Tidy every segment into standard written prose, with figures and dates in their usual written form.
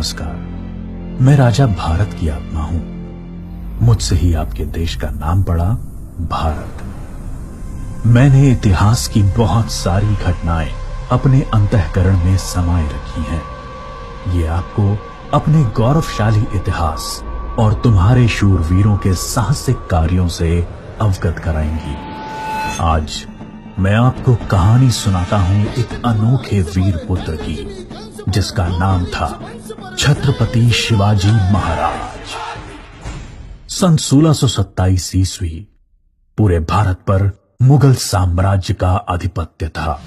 नमस्कार। मैं राजा भारत की आत्मा हूं। मुझसे ही आपके देश का नाम पड़ा भारत। मैंने इतिहास की बहुत सारी घटनाएं अपने अंतःकरण में समाये रखी हैं। ये आपको अपने गौरवशाली इतिहास और तुम्हारे शूरवीरों के साहसिक कार्यों से अवगत कराएंगी। आज मैं आपको कहानी सुनाता हूं एक अनोखे वीर पुत्र की, जिसका नाम था छत्रपति शिवाजी महाराज। सन 1627 ईस्वी पूरे भारत पर मुगल साम्राज्य का आधिपत्य था।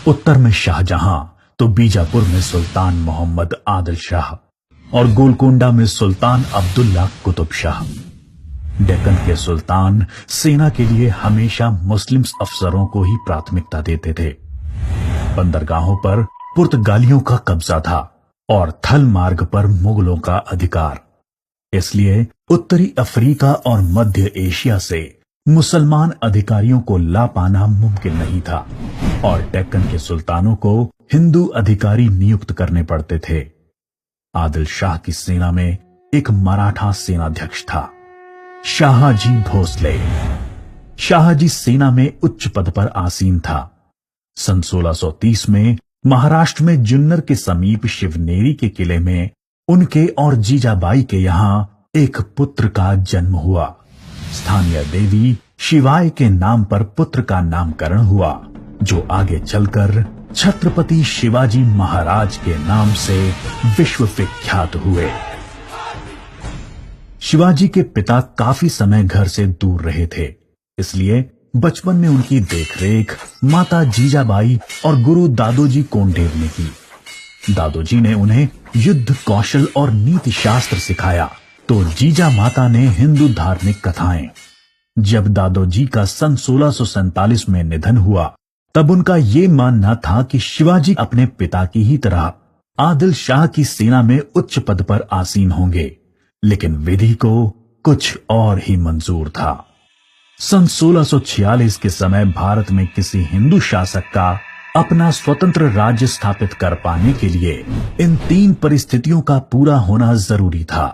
उत्तर में शाहजहां तो बीजापुर में सुल्तान मोहम्मद आदिल शाह और गोलकोंडा में सुल्तान अब्दुल्ला कुतुब शाह। डेक्कन के सुल्तान सेना के लिए हमेशा मुस्लिम अफसरों को ही प्राथमिकता देते थे। बंदरगाहों पर पुर्तगालियों का कब्जा था और थल मार्ग पर मुगलों का अधिकार। इसलिए उत्तरी अफ्रीका और मध्य एशिया से मुसलमान अधिकारियों को ला पाना मुमकिन नहीं था और डेक्कन के सुल्तानों को हिंदू अधिकारी नियुक्त करने पड़ते थे। आदिल शाह की सेना में एक मराठा सेनाध्यक्ष था, शाहजी भोसले। शाहजी सेना में उच्च पद पर आसीन था। सन 1630 में महाराष्ट्र में जुन्नर के समीप शिवनेरी के किले में उनके और जीजाबाई के यहां एक पुत्र का जन्म हुआ। स्थानीय देवी शिवाय के नाम पर पुत्र का नामकरण हुआ, जो आगे चलकर छत्रपति शिवाजी महाराज के नाम से विश्व विख्यात हुए। शिवाजी के पिता काफी समय घर से दूर रहे थे, इसलिए बचपन में उनकी देखरेख माता जीजाबाई और गुरु दादोजी कोंडेव ने की। दादोजी ने उन्हें युद्ध कौशल और नीति शास्त्र सिखाया, तो जीजा माता ने हिंदू धार्मिक कथाएं। जब दादोजी का सन 1647 में निधन हुआ, तब उनका यह मानना था कि शिवाजी अपने पिता की ही तरह आदिल शाह की सेना में उच्च पद पर आसीन होंगे, लेकिन विधि को कुछ और ही मंजूर था। सन 1646 के समय भारत में किसी हिंदू शासक का अपना स्वतंत्र राज्य स्थापित कर पाने के लिए इन तीन परिस्थितियों का पूरा होना जरूरी था।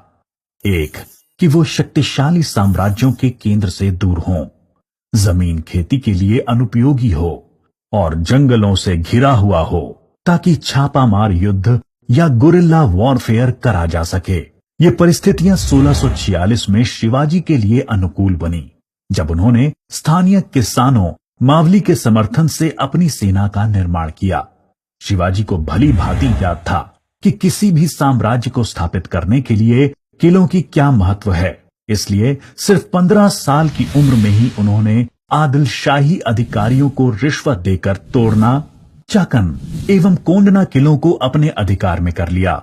एक, कि वो शक्तिशाली साम्राज्यों के केंद्र से दूर हों, जमीन खेती के लिए अनुपयोगी हो और जंगलों से घिरा हुआ हो, ताकि छापामार युद्ध या गुरिल्ला वॉरफेयर करा जा सके। ये परिस्थितियां 1646 में शिवाजी के लिए अनुकूल बनी, जब उन्होंने स्थानीय किसानों मावली के समर्थन से अपनी सेना का निर्माण किया। शिवाजी को भली भांति याद था कि किसी भी साम्राज्य को स्थापित करने के लिए किलों की क्या महत्व है। इसलिए सिर्फ 15 साल की उम्र में ही उन्होंने आदिल शाही अधिकारियों को रिश्वत देकर तोड़ना, चाकन एवं कोंडना किलों को अपने अधिकार में कर लिया।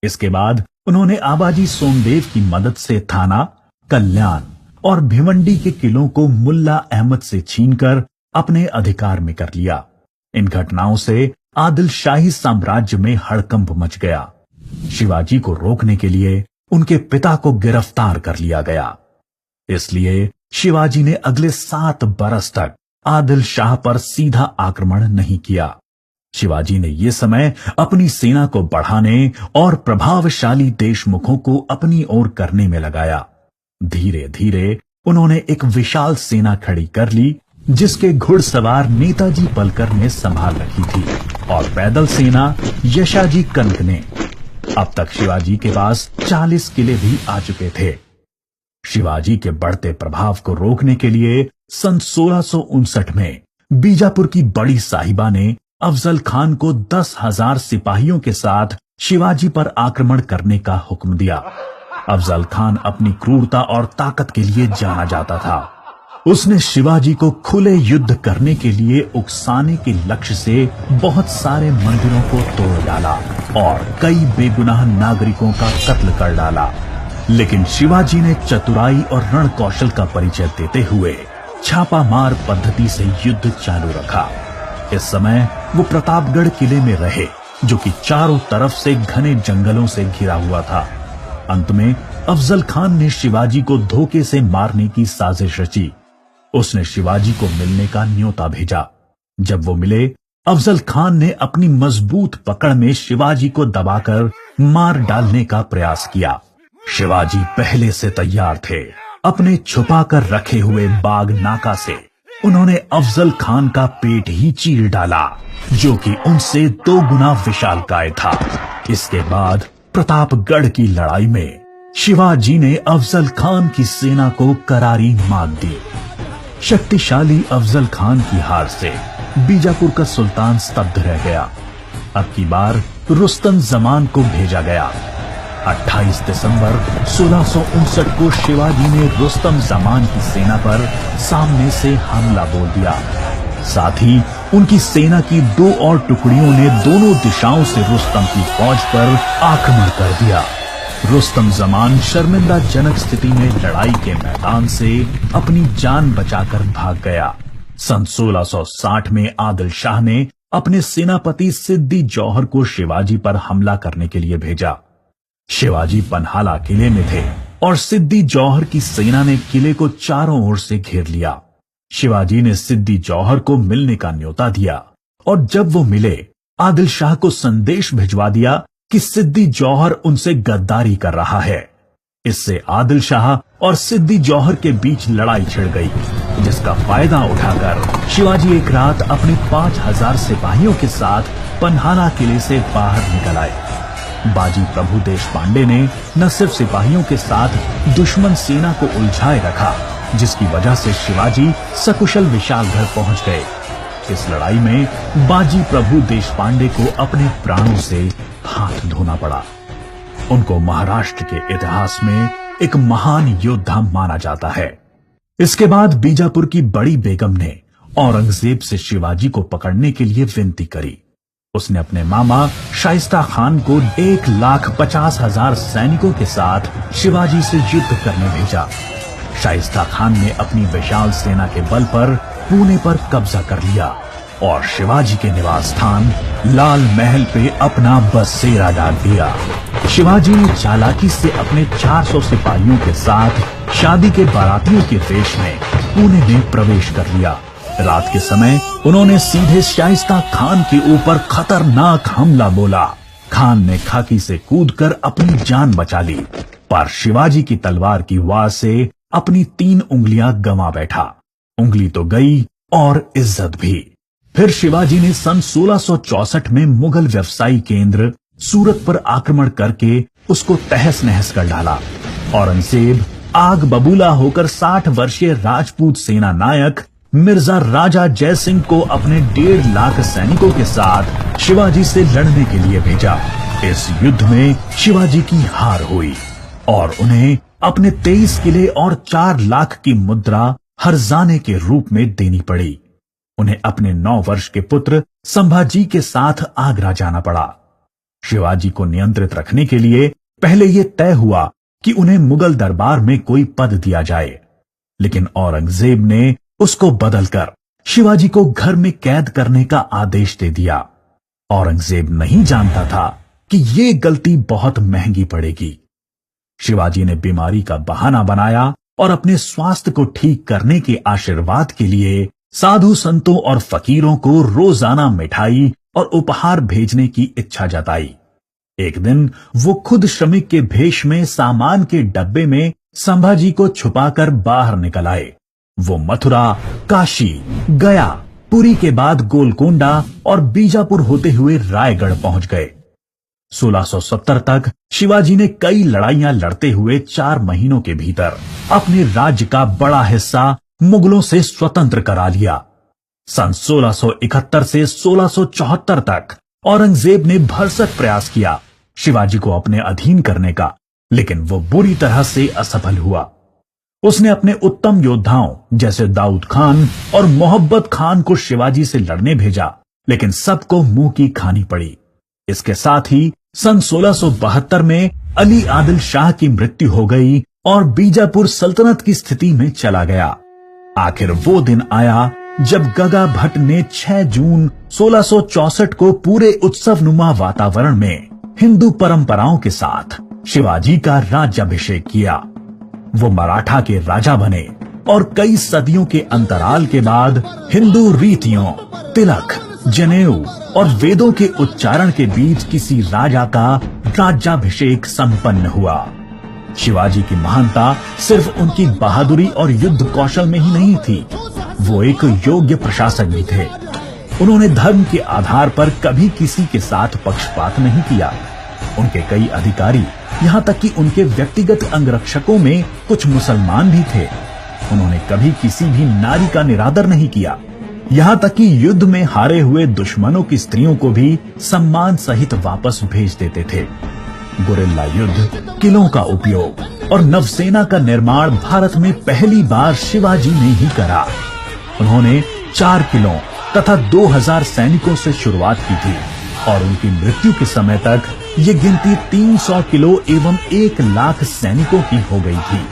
इसके बाद उन्होंने आबाजी सोमदेव की मदद से थाना, कल्याण और भिवंडी के किलों को मुल्ला अहमद से छीनकर अपने अधिकार में कर लिया। इन घटनाओं से आदिल शाही साम्राज्य में हड़कंप मच गया। शिवाजी को रोकने के लिए उनके पिता को गिरफ्तार कर लिया गया। इसलिए शिवाजी ने अगले 7 बरस तक आदिल शाह पर सीधा आक्रमण नहीं किया। शिवाजी ने यह समय अपनी सेना को बढ़ाने और प्रभावशाली देशमुखों को अपनी ओर करने में लगाया। धीरे धीरे उन्होंने एक विशाल सेना खड़ी कर ली, जिसके घुड़सवार नेताजी पलकर ने संभाल रखी थी और पैदल सेना यशाजी कनक ने। अब तक शिवाजी के पास 40 किले भी आ चुके थे। शिवाजी के बढ़ते प्रभाव को रोकने के लिए सन 1659 में बीजापुर की बड़ी साहिबा ने अफजल खान को 10,000 सिपाहियों के साथ शिवाजी पर आक्रमण करने का हुक्म दिया। अफजल खान अपनी क्रूरता और ताकत के लिए जाना जाता था। उसने शिवाजी को खुले युद्ध करने के लिए उकसाने के लक्ष्य से बहुत सारे मंदिरों को तोड़ डाला और कई बेगुनाह नागरिकों का कत्ल कर डाला। लेकिन शिवाजी ने चतुराई और रण कौशल का परिचय देते हुए छापामार पद्धति से युद्ध चालू रखा। इस समय वो प्रतापगढ़ किले में रहे, जो कि चारों तरफ से घने जंगलों से घिरा हुआ था। अंत में अफजल खान ने शिवाजी को धोखे से मारने की साजिश रची। उसने शिवाजी को मिलने का न्योता भेजा। जब वो मिले, अफजल खान ने अपनी मजबूत पकड़ में शिवाजी को दबाकर मार डालने का प्रयास किया। शिवाजी पहले से तैयार थे। अपने छुपाकर रखे हुए बाग नाका से उन्होंने अफजल खान का पेट ही चीर डाला, जो कि उनसे 2 गुना विशालकाय था। इसके बाद प्रतापगढ़ की लड़ाई में शिवाजी ने अफजल खान की सेना को करारी मात दी। शक्तिशाली अफजल खान की हार से बीजापुर का सुल्तान स्तब्ध रह गया। अब की बार रुस्तम जमान को भेजा गया। 28 दिसंबर 1659 को शिवाजी ने रुस्तम जमान की सेना पर सामने से हमला बोल दिया। साथ ही उनकी सेना की 2 और टुकड़ियों ने दोनों दिशाओं से रुस्तम की फौज पर आक्रमण कर दिया। रुस्तम जमान शर्मिंदाजनक स्थिति में लड़ाई के मैदान से अपनी जान बचाकर भाग गया। सन 1660 में आदिल शाह ने अपने सेनापति सिद्दी जौहर को शिवाजी पर हमला करने के लिए भेजा। शिवाजी पन्हाला किले में थे और सिद्दी जौहर की सेना ने किले को चारों ओर से घेर लिया। शिवाजी ने सिद्दी जौहर को मिलने का न्योता दिया और जब वो मिले, आदिल शाह को संदेश भिजवा दिया कि सिद्दी जौहर उनसे गद्दारी कर रहा है। इससे आदिल शाह और सिद्दी जौहर के बीच लड़ाई छिड़ गई, जिसका फायदा उठाकर शिवाजी एक रात अपने 5000 सिपाहियों के साथ पन्हाला किले से बाहर निकल आए। बाजी प्रभु देशपांडे ने न सिर्फ सिपाहियों के साथ दुश्मन सेना को उलझाए रखा, जिसकी वजह से शिवाजी सकुशल विशालगढ़ पहुंच गए। इस लड़ाई में बाजी प्रभु देशपांडे को अपने प्राणों से हाथ धोना पड़ा। उनको महाराष्ट्र के इतिहास में एक महान योद्धा माना जाता है। इसके बाद बीजापुर की बड़ी बेगम ने औरंगजेब से शिवाजी को पकड़ने के लिए विनती करी। उसने अपने मामा शाइस्ता खान को 1,50,000 सैनिकों के साथ शिवाजी से युद्ध करने भेजा। शाइस्ता खान ने अपनी विशाल सेना के बल पर पुणे पर कब्जा कर लिया और शिवाजी के निवास स्थान लाल महल पे अपना बसेरा डाल दिया। शिवाजी ने चालाकी से अपने 400 सिपाहियों के साथ शादी के बारातियों के वेश में पुणे में प्रवेश कर लिया। रात के समय उन्होंने सीधे शाइस्ता खान के ऊपर खतरनाक हमला बोला। खान ने खाकी से कूदकर अपनी जान बचा ली, पर शिवाजी की तलवार की वार से अपनी 3 उंगलियां गंवा बैठा। उंगली तो गई और इज्जत भी। फिर शिवाजी ने सन 1664 में मुगल व्यवसायी केंद्र सूरत पर आक्रमण करके उसको तहस नहस कर डाला। औरंगजेब आग बबूला होकर 60 वर्षीय राजपूत सेना नायक मिर्जा राजा जय सिंह को अपने 1.5 लाख सैनिकों के साथ शिवाजी से लड़ने के लिए भेजा। इस युद्ध में शिवाजी की हार हुई और उन्हें अपने 23 किले और 4 लाख की मुद्रा हर्जाने के रूप में देनी पड़ी। उन्हें अपने 9 वर्ष के पुत्र संभाजी के साथ आगरा जाना पड़ा। शिवाजी को नियंत्रित रखने के लिए पहले यह तय हुआ कि उन्हें मुगल दरबार में कोई पद दिया जाए, लेकिन औरंगजेब ने उसको बदलकर शिवाजी को घर में कैद करने का आदेश दे दिया। औरंगजेब नहीं जानता था कि यह गलती बहुत महंगी पड़ेगी। शिवाजी ने बीमारी का बहाना बनाया और अपने स्वास्थ्य को ठीक करने के आशीर्वाद के लिए साधु संतों और फकीरों को रोजाना मिठाई और उपहार भेजने की इच्छा जताई। एक दिन वो खुद श्रमिक के भेष में सामान के डब्बे में संभाजी को छुपाकर बाहर निकल आए। वो मथुरा, काशी, गया, पुरी के बाद गोलकोंडा और बीजापुर होते हुए रायगढ़ पहुंच गए। 1670 तक शिवाजी ने कई लड़ाइयां लड़ते हुए 4 महीनों के भीतर अपने राज्य का बड़ा हिस्सा मुगलों से स्वतंत्र करा लिया। सन 1671 से 1674 तक औरंगजेब ने भरसक प्रयास किया शिवाजी को अपने अधीन करने का, लेकिन वो बुरी तरह से असफल हुआ। उसने अपने उत्तम योद्धाओं जैसे दाऊद खान और मोहब्बत खान को शिवाजी से लड़ने भेजा, लेकिन सबको मुंह की खानी पड़ी। इसके साथ ही सन 1672 में अली आदिल शाह की मृत्यु हो गई और बीजापुर सल्तनत की स्थिति में चला गया। आखिर वो दिन आया जब गगा भट्ट ने 6 जून 1664 को पूरे उत्सवनुमा वातावरण में हिंदू परंपराओं के साथ शिवाजी का राज्याभिषेक किया। वो मराठा के राजा बने और कई सदियों के अंतराल के बाद हिंदू रीतियों, तिलक, जनेऊ और वेदों के उच्चारण के बीच किसी राजा का राज्याभिषेक संपन्न हुआ। शिवाजी की महानता सिर्फ उनकी बहादुरी और युद्ध कौशल में ही नहीं थी, वो एक योग्य प्रशासक भी थे। उन्होंने धर्म के आधार पर कभी किसी के साथ पक्षपात नहीं किया। उनके कई अधिकारी, यहाँ तक कि उनके व्यक्तिगत अंगरक्षकों में कुछ मुसलमान भी थे। उन्होंने कभी किसी भी नारी का निरादर नहीं किया। यहाँ तक कि युद्ध में हारे हुए दुश्मनों की स्त्रियों को भी सम्मान सहित वापस भेज देते थे। गुरिल्ला युद्ध, किलों का उपयोग और नवसेना का निर्माण भारत में पहली बार शिवाजी ने ही करा। उन्होंने 4 किलों तथा 2000 सैनिकों से शुरुआत की थी और उनकी मृत्यु के समय तक ये गिनती 300 किलो एवं 1 लाख सैनिकों की हो गई थी।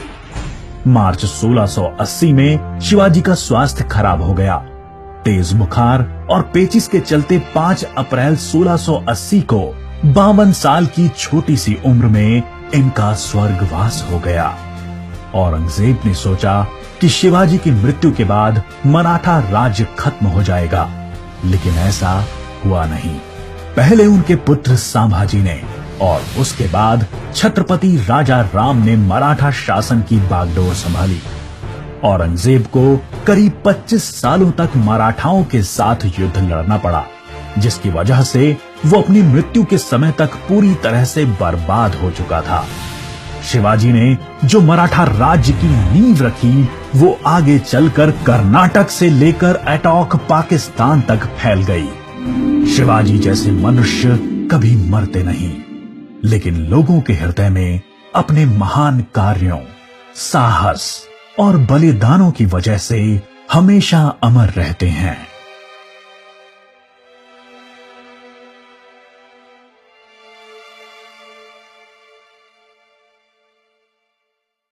मार्च 1680 में शिवाजी का स्वास्थ्य खराब हो गया। तेज बुखार और पेचिस के चलते 5 अप्रैल 1680 को 52 साल की छोटी सी उम्र में इनका स्वर्गवास हो गया। औरंगजेब ने सोचा कि शिवाजी की मृत्यु के बाद मराठा राज्य खत्म हो जाएगा, लेकिन ऐसा हुआ नहीं। पहले उनके पुत्र संभाजी ने और उसके बाद छत्रपति राजा राम ने मराठा शासन की बागडोर संभाली। औरंगजेब को करीब 25 सालों तक मराठाओं के साथ युद्ध लड़ना पड़ा, जिसकी वजह से वो अपनी मृत्यु के समय तक पूरी तरह से बर्बाद हो चुका था। शिवाजी ने जो मराठा राज्य की नींव रखी, वो आगे चलकर कर्नाटक से लेकर अटॉक पाकिस्तान तक फैल गई। शिवाजी जैसे मनुष्य कभी मरते नहीं, लेकिन लोगों के हृदय में अपने महान कार्यों, साहस और बलिदानों की वजह से हमेशा अमर रहते हैं।